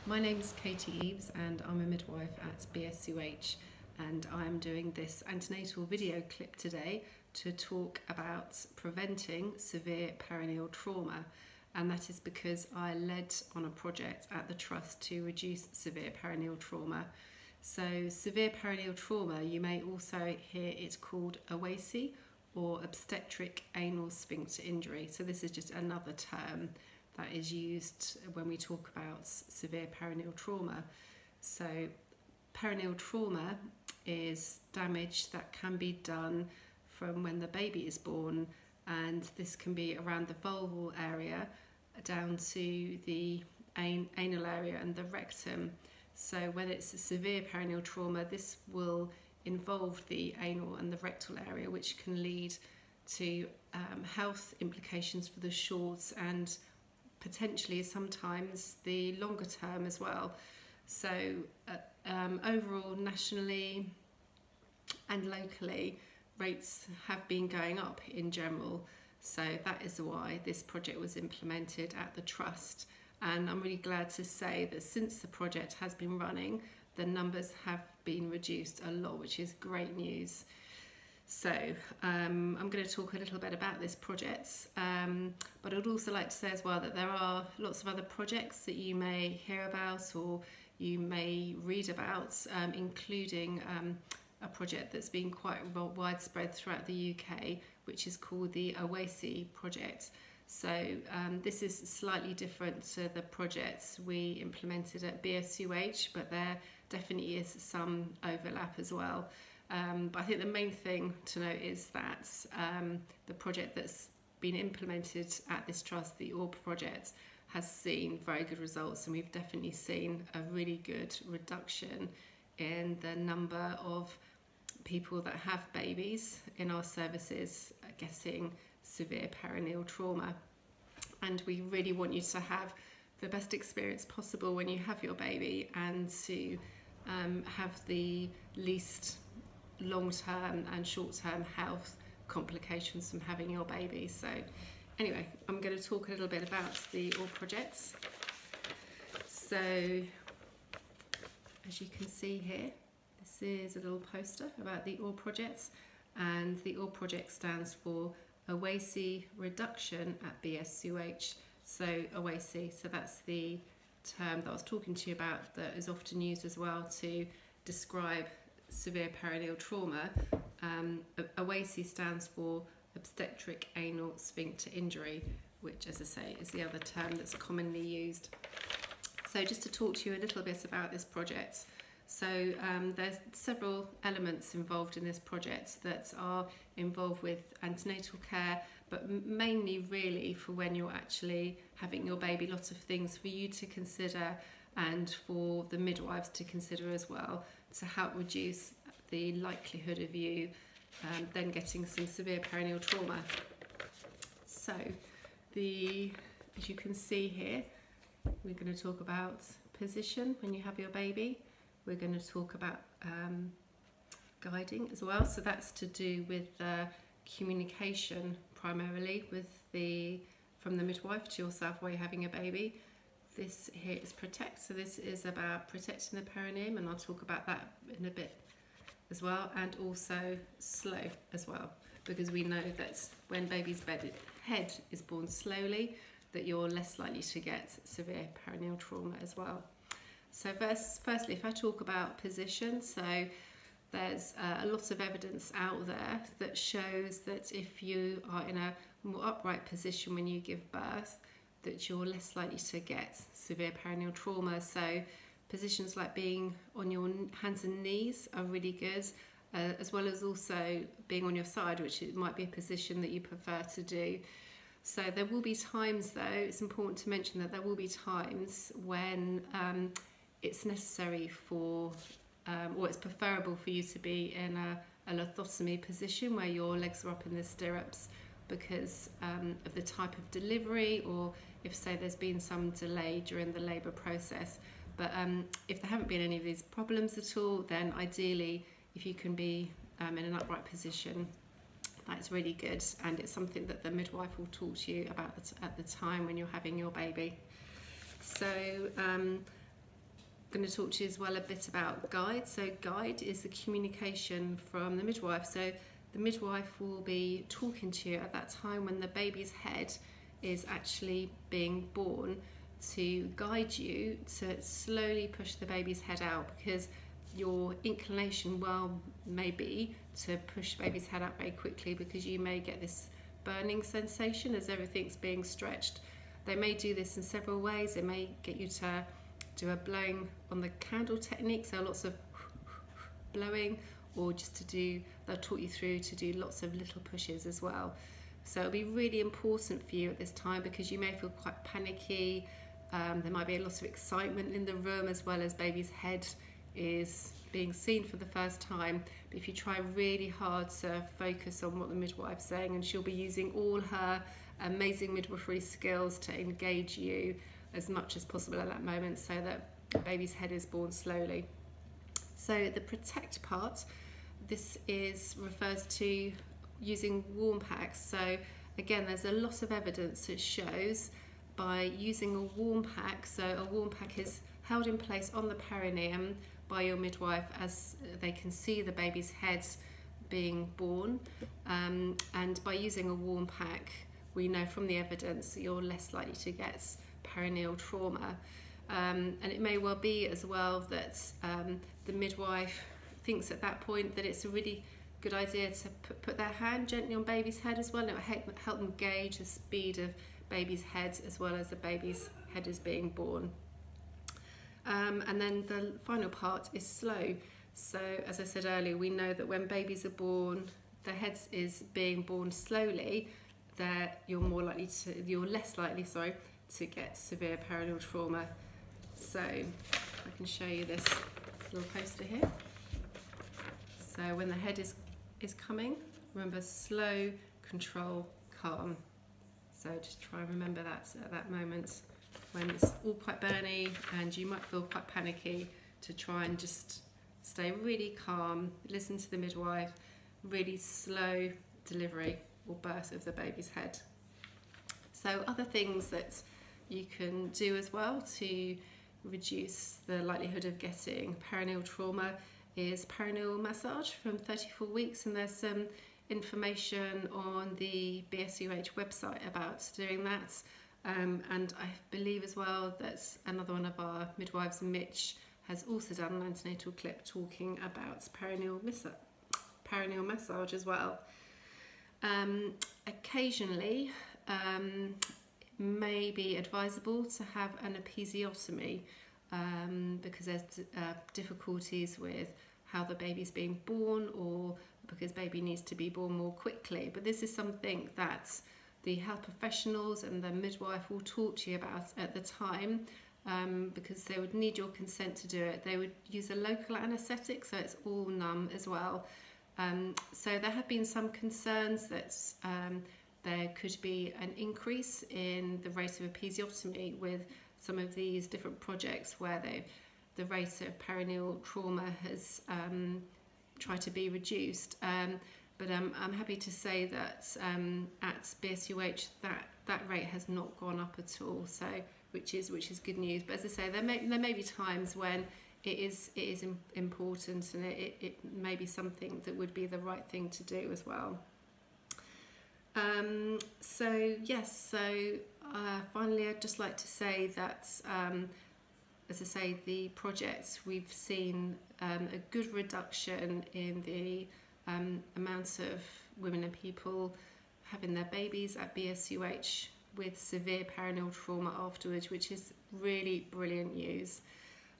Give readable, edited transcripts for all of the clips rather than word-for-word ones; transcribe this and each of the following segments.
My name's Katie Eves and I'm a midwife at BSUH, and I'm doing this antenatal video clip today to talk about preventing severe perineal trauma, and that is because I led on a project at the Trust to reduce severe perineal trauma. So severe perineal trauma, you may also hear it called OASI or obstetric anal sphincter injury. So this is just another term that is used when we talk about severe perineal trauma. So perineal trauma is damage that can be done from when the baby is born, and this can be around the vulval area down to the anal area and the rectum. So when it's a severe perineal trauma, this will involve the anal and the rectal area, which can lead to health implications for the short and potentially sometimes the longer term as well. So overall, nationally and locally, rates have been going up in general. So that is why this project was implemented at the Trust. And I'm really glad to say that since the project has been running, the numbers have been reduced a lot, which is great news. So I'm going to talk a little bit about this project, but I'd also like to say as well that there are lots of other projects that you may hear about or you may read about, including a project that's been quite widespread throughout the UK, which is called the OASI project. So this is slightly different to the projects we implemented at BSUH, but there definitely is some overlap as well. But I think the main thing to note is that the project that's been implemented at this Trust, the Orb Project, has seen very good results, and we've definitely seen a really good reduction in the number of people that have babies in our services getting severe perineal trauma. And we really want you to have the best experience possible when you have your baby, and to have the least long-term and short-term health complications from having your baby. So anyway, I'm going to talk a little bit about the Orb projects. So as you can see here, this is a little poster about the Orb projects, and the Orb project stands for OASI Reduction at BSUH. So OASI, so that's the term that I was talking to you about that is often used as well to describe severe perineal trauma. OASI stands for obstetric anal sphincter injury, which, as I say, is the other term that's commonly used. So just to talk to you a little bit about this project. So there's several elements involved in this project that are involved with antenatal care, but mainly really for when you're actually having your baby, lots of things for you to consider and for the midwives to consider as well, to help reduce the likelihood of you then getting some severe perineal trauma. So as you can see here, we're going to talk about position when you have your baby. We're going to talk about guiding as well. So that's to do with communication primarily from the midwife to yourself while you're having a baby. This here is protect, so this is about protecting the perineum, and I'll talk about that in a bit as well, and also slow as well, because we know that when baby's head is born slowly, that you're less likely to get severe perineal trauma as well. So firstly, if I talk about position, so there's a lot of evidence out there that shows that if you are in a more upright position when you give birth, that you're less likely to get severe perineal trauma. So positions like being on your hands and knees are really good, as well as also being on your side, which it might be a position that you prefer to do. So there will be times, though, it's important to mention that there will be times when it's necessary for, or it's preferable for you to be in a lithotomy position where your legs are up in the stirrups because of the type of delivery, or if, say, there's been some delay during the labour process. But if there haven't been any of these problems at all, then ideally, if you can be in an upright position, that's really good, and it's something that the midwife will talk to you about at the time when you're having your baby. So going to talk to you as well a bit about guide. So guide is the communication from the midwife. So the midwife will be talking to you at that time when the baby's head is actually being born, to guide you to slowly push the baby's head out, because your inclination may be to push baby's head out very quickly, because you may get this burning sensation as everything's being stretched. They may do this in several ways. They may get you to do a blowing on the candle technique, so lots of blowing, or just they'll talk you through to do lots of little pushes as well. So it'll be really important for you at this time, because you may feel quite panicky. There might be a lot of excitement in the room, as well as baby's head is being seen for the first time. But if you try really hard to focus on what the midwife's saying, and she'll be using all her amazing midwifery skills to engage you as much as possible at that moment, so that the baby's head is born slowly. So the protect part, this refers to using warm packs. So again, there's a lot of evidence that shows by using a warm pack, so a warm pack is held in place on the perineum by your midwife as they can see the baby's head being born, and by using a warm pack, we know from the evidence that you're less likely to get perineal trauma. And it may well be as well that the midwife thinks at that point that it's a really good idea to put their hand gently on baby's head as well. And it will help them gauge the speed of baby's head as well as the baby's head is being born. And then the final part is slow. So as I said earlier, we know that when babies are born, their head is being born slowly, that you're less likely to get severe perineal trauma. So I can show you this little poster here. So when the head is coming, remember slow, control, calm. So just try and remember that at that moment when it's all quite burny and you might feel quite panicky, to try and just stay really calm, listen to the midwife, really slow delivery or birth of the baby's head. So other things that you can do as well to reduce the likelihood of getting perineal trauma is perineal massage from 34 weeks, and there's some information on the BSUH website about doing that, and I believe as well that another one of our midwives, Mitch, has also done an antenatal clip talking about perineal massage as well. Occasionally it may be advisable to have an episiotomy because there's difficulties with how the baby's being born, or because baby needs to be born more quickly. But this is something that the health professionals and the midwife will talk to you about at the time, because they would need your consent to do it. They would use a local anaesthetic, so it's all numb as well. So there have been some concerns that there could be an increase in the rate of episiotomy with some of these different projects where the rate of perineal trauma has tried to be reduced. But I'm happy to say that at BSUH that rate has not gone up at all, so which is good news. But as I say, there may be times when it is important, and it may be something that would be the right thing to do as well. So yes, finally I'd just like to say that as I say, the project, we've seen a good reduction in the amount of women and people having their babies at BSUH with severe perineal trauma afterwards, which is really brilliant news.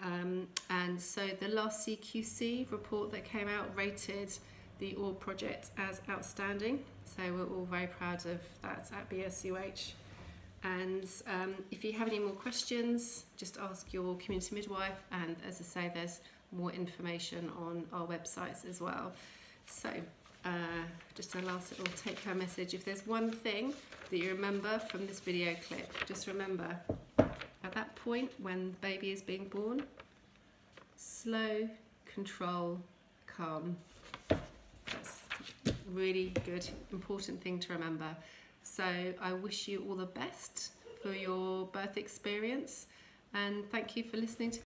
And so the last CQC report that came out rated the Orb Project as outstanding, so we're all very proud of that at BSUH. And if you have any more questions, just ask your community midwife, and as I say, there's more information on our websites as well. So just a last little take-home message: if there's one thing that you remember from this video clip, just remember at that point when the baby is being born, slow, control, calm. That's a really good, important thing to remember. So I wish you all the best for your birth experience, and thank you for listening to